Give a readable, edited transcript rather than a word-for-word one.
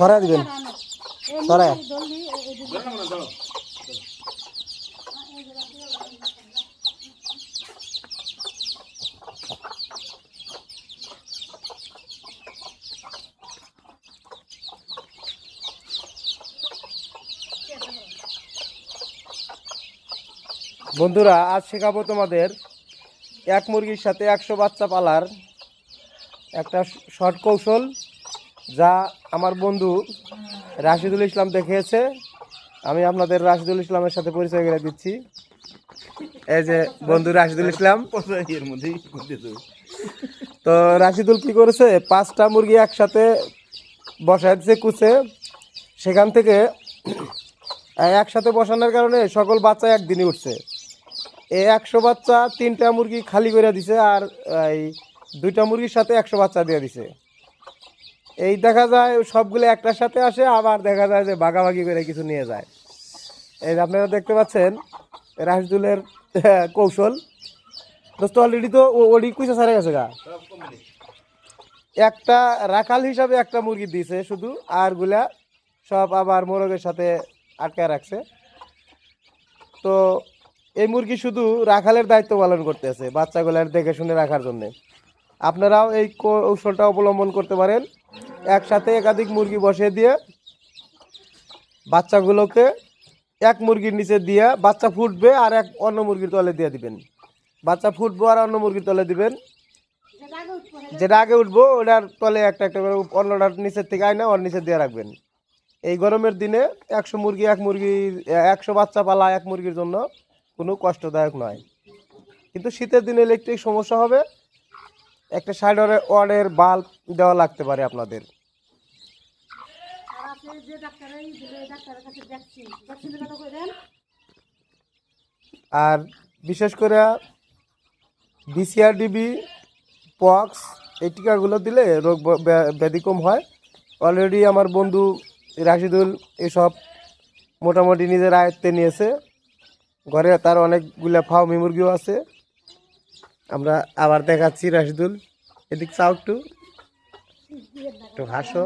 সরাই দিবেন, সরাই। বন্ধুরা, আজ শেখাবো তোমাদের এক মুরগির সাথে 100 বাচ্চা পালার একটা শর্ট কৌশল, যা আমার বন্ধু রাশিদুল ইসলাম দেখিয়েছে। আমি আপনাদের রাশিদুল ইসলামের সাথে পরিচয় করে দিচ্ছি। এই যে বন্ধু রাশিদুল ইসলাম। তো রাশিদুল কি করেছে, 5টা মুরগি একসাথে বসায় দিচ্ছে কুচে। সেখান থেকে একসাথে বসানোর কারণে সকল বাচ্চা একদিনই উঠছে। এই 100 বাচ্চা 3টা মুরগি খালি করে দিছে, আর এই 2টা মুরগির সাথে 100 বাচ্চা দিয়ে দিছে। এই দেখা যায় সবগুলো একটার সাথে আসে, আবার দেখা যায় যে ভাগাভাগি করে কিছু নিয়ে যায়। এই আপনারা দেখতে পাচ্ছেন রাশিদুলের কৌশল। দোস্ত অলরেডি তো ওডি কুইসা ছাড়া গেছে গা। একটা রাখাল হিসাবে একটা মুরগি দিয়েছে শুধু, আর গুলা সব আবার মোরগের সাথে আটকায় রাখছে। তো এই মুরগি শুধু রাখালের দায়িত্ব পালন করতেছে, বাচ্চাগুলার দেখে শুনে রাখার জন্যে। আপনারাও এই কৌশলটা অবলম্বন করতে পারেন। একসাথে একাধিক মুরগি বসিয়ে দিয়ে বাচ্চাগুলোকে এক মুরগির নিচে দিয়ে বাচ্চা ফুটবে, আর অন্য মুরগির তলে দিয়ে দিবেন। বাচ্চা ফুটবো আর অন্য মুরগির তলে দিবেন। যেটা আগে উঠবো ওটার তলে একটা একটা করে অন্যটার নিচের থেকে আয়না ওর নিচে দিয়ে রাখবেন। এই গরমের দিনে 100 বাচ্চা পালা এক মুরগির জন্য কোনো কষ্টদায়ক নয়। কিন্তু শীতের দিনে ইলেকট্রিক সমস্যা হবে, একটা 60 ওয়াটের বাল্ব দেওয়া লাগতে পারে আপনাদের। আর বিশেষ করে BCRDB, পক্স, এই টিকাগুলো দিলে রোগ ব্যাধি কম হয়। অলরেডি আমার বন্ধু রাশিদুল এসব মোটামুটি নিজের আয়ত্তে নিয়েছে। ঘরে তার অনেকগুলা ফার্মি মুরগিও আছে। আমরা আবার দেখাচ্ছি রাশিদুল, এদিক চাও একটু হাসো।